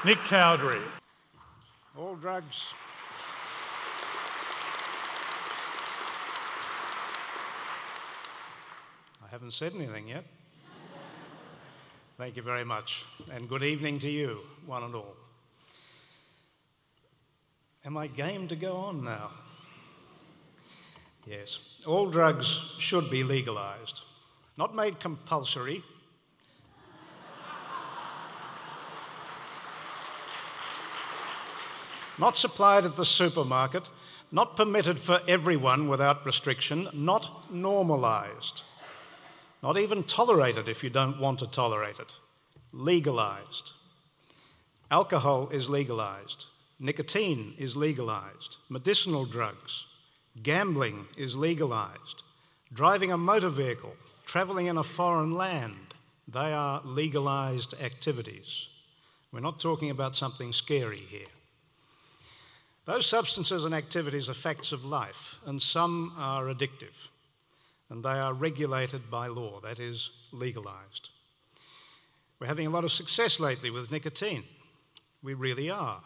Nick Cowdery. All drugs. I haven't said anything yet. Thank you very much, and good evening to you, one and all. Am I game to go on now? Yes. All drugs should be legalised. Not made compulsory. Not supplied at the supermarket. Not permitted for everyone without restriction. Not normalised. Not even tolerated if you don't want to tolerate it. Legalised. Alcohol is legalised. Nicotine is legalised. Medicinal drugs. Gambling is legalised. Driving a motor vehicle, travelling in a foreign land, they are legalised activities. We're not talking about something scary here. Those substances and activities are facts of life, and some are addictive, and they are regulated by law, that is, legalised. We're having a lot of success lately with nicotine. We really are.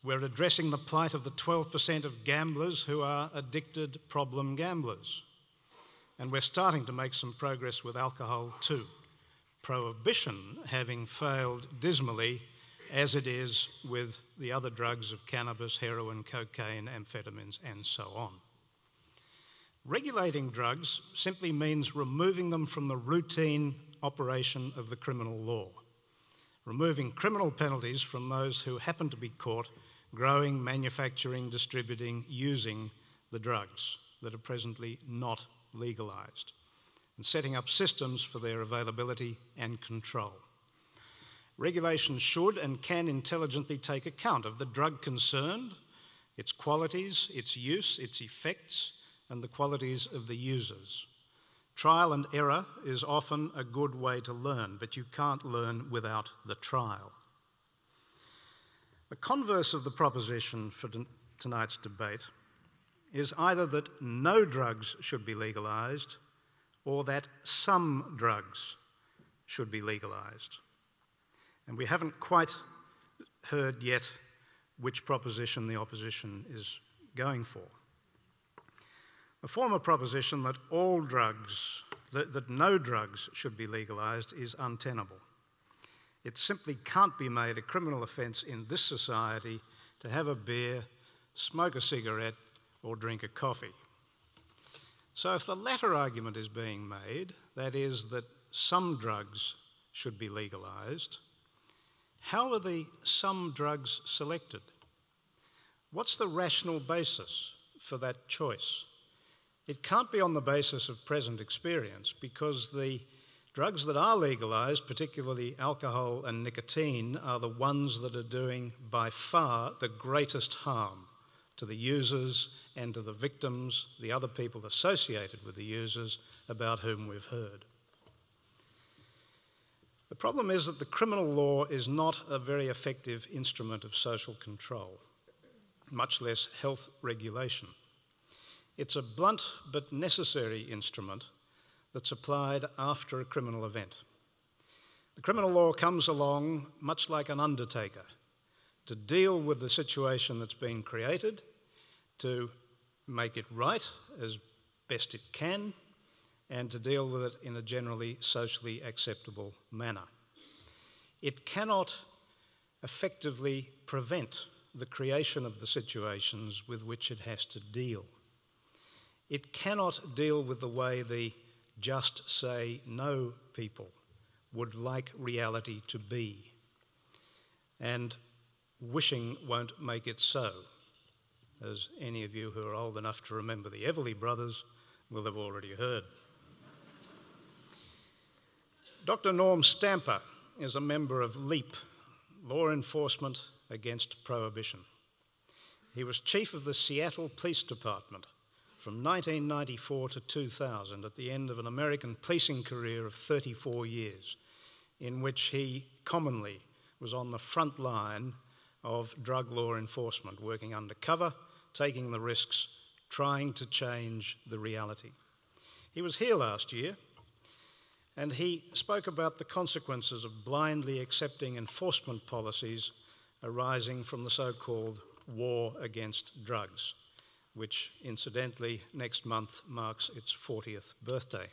We're addressing the plight of the 12% of gamblers who are addicted problem gamblers. And we're starting to make some progress with alcohol too. Prohibition having failed dismally, as it is with the other drugs of cannabis, heroin, cocaine, amphetamines, and so on. Regulating drugs simply means removing them from the routine operation of the criminal law, removing criminal penalties from those who happen to be caught growing, manufacturing, distributing, using the drugs that are presently not legalised, and setting up systems for their availability and control. Regulation should and can intelligently take account of the drug concerned, its qualities, its use, its effects, and the qualities of the users. Trial and error is often a good way to learn, but you can't learn without the trial. The converse of the proposition for tonight's debate is either that no drugs should be legalised or that some drugs should be legalised. And we haven't quite heard yet which proposition the opposition is going for. The former proposition that all drugs, that no drugs should be legalised is untenable. It simply can't be made a criminal offence in this society to have a beer, smoke a cigarette, or drink a coffee. So if the latter argument is being made, that is, that some drugs should be legalised, how are the some drugs selected? What's the rational basis for that choice? It can't be on the basis of present experience, because the drugs that are legalised, particularly alcohol and nicotine, are the ones that are doing by far the greatest harm to the users and to the victims, the other people associated with the users, about whom we've heard. The problem is that the criminal law is not a very effective instrument of social control, much less health regulation. It's a blunt but necessary instrument that's applied after a criminal event. The criminal law comes along much like an undertaker to deal with the situation that's been created, to make it right as best it can, and to deal with it in a generally socially acceptable manner. It cannot effectively prevent the creation of the situations with which it has to deal. It cannot deal with the way the just say no people would like reality to be, and wishing won't make it so, as any of you who are old enough to remember the Everly Brothers will have already heard. Dr. Norm Stamper is a member of LEAP, Law Enforcement Against Prohibition. He was chief of the Seattle Police Department from 1994 to 2000, at the end of an American policing career of 34 years, in which he commonly was on the front line of drug law enforcement, working undercover, taking the risks, trying to change the reality. He was here last year, And he spoke about the consequences of blindly accepting enforcement policies arising from the so-called war against drugs, which incidentally next month marks its 40th birthday.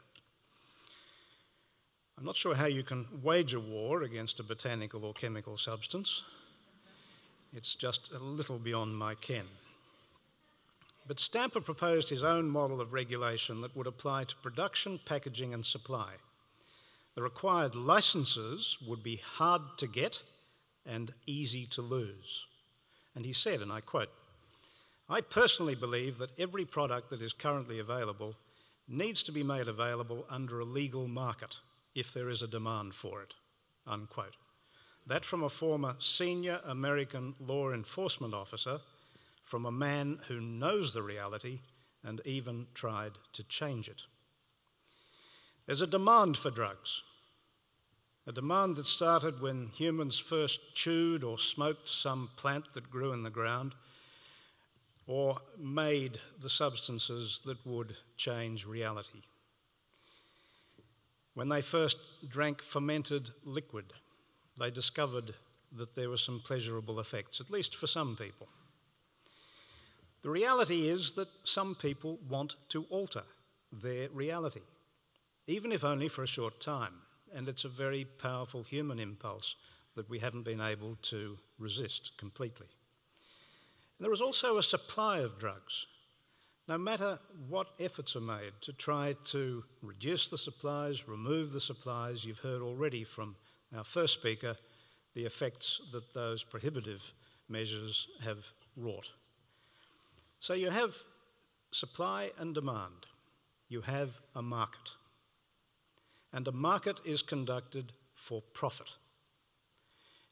I'm not sure how you can wage a war against a botanical or chemical substance. It's just a little beyond my ken. But Stamper proposed his own model of regulation that would apply to production, packaging and supply. The required licenses would be hard to get and easy to lose. And he said, and I quote, "I personally believe that every product that is currently available needs to be made available under a legal market if there is a demand for it," unquote. That from a former senior American law enforcement officer, from a man who knows the reality and even tried to change it. There's a demand for drugs, a demand that started when humans first chewed or smoked some plant that grew in the ground or made the substances that would change reality. When they first drank fermented liquid, they discovered that there were some pleasurable effects, at least for some people. The reality is that some people want to alter their reality, even if only for a short time, and it's a very powerful human impulse that we haven't been able to resist completely. And there is also a supply of drugs. No matter what efforts are made to try to reduce the supplies, remove the supplies, you've heard already from our first speaker the effects that those prohibitive measures have wrought. So you have supply and demand. You have a market. And a market is conducted for profit.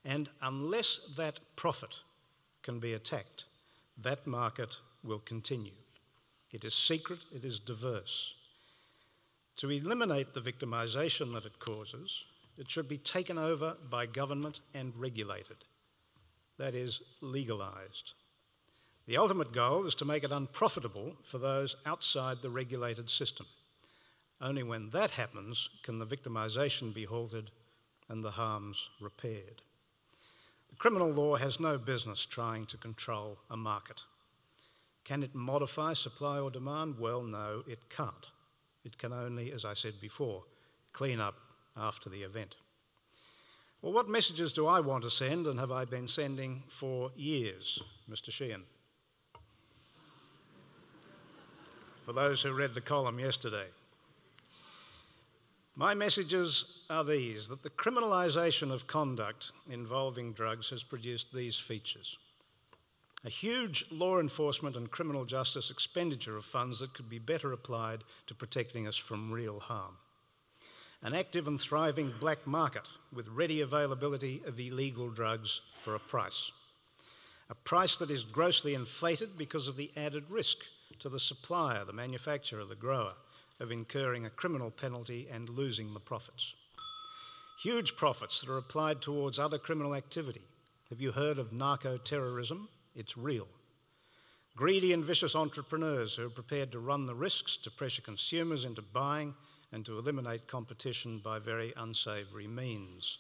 And unless that profit can be attacked, that market will continue. It is secret, it is diverse. To eliminate the victimisation that it causes, it should be taken over by government and regulated. That is, legalised. The ultimate goal is to make it unprofitable for those outside the regulated system. Only when that happens can the victimisation be halted and the harms repaired. The criminal law has no business trying to control a market. Can it modify supply or demand? Well, no, it can't. It can only, as I said before, clean up after the event. Well, what messages do I want to send and have I been sending for years, Mr. Sheehan? For those who read the column yesterday. My messages are these, that the criminalisation of conduct involving drugs has produced these features. A huge law enforcement and criminal justice expenditure of funds that could be better applied to protecting us from real harm. An active and thriving black market with ready availability of illegal drugs for a price. A price that is grossly inflated because of the added risk to the supplier, the manufacturer, the grower, of incurring a criminal penalty and losing the profits. Huge profits that are applied towards other criminal activity. Have you heard of narco-terrorism? It's real. Greedy and vicious entrepreneurs who are prepared to run the risks to pressure consumers into buying and to eliminate competition by very unsavoury means.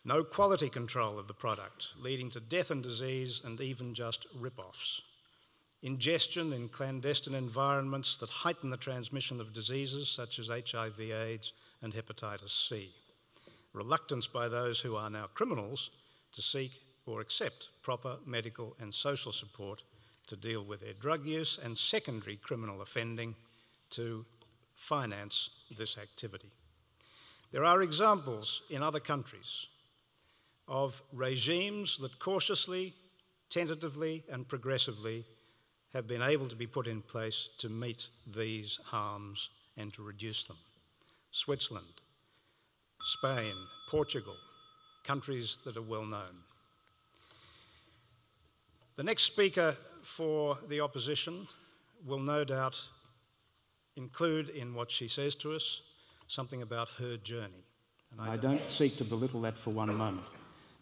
No quality control of the product, leading to death and disease and even just rip-offs. Ingestion in clandestine environments that heighten the transmission of diseases such as HIV/AIDS and hepatitis C. Reluctance by those who are now criminals to seek or accept proper medical and social support to deal with their drug use, and secondary criminal offending to finance this activity. There are examples in other countries of regimes that cautiously, tentatively and progressively have been able to be put in place to meet these harms and to reduce them. Switzerland, Spain, Portugal, countries that are well known. The next speaker for the opposition will no doubt include in what she says to us something about her journey. And I don't seek to belittle that for one moment.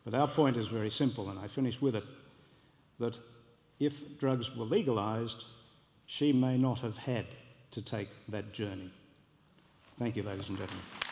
But our point is very simple, and I finish with it, that if drugs were legalised, she may not have had to take that journey. Thank Thank you, ladies and gentlemen.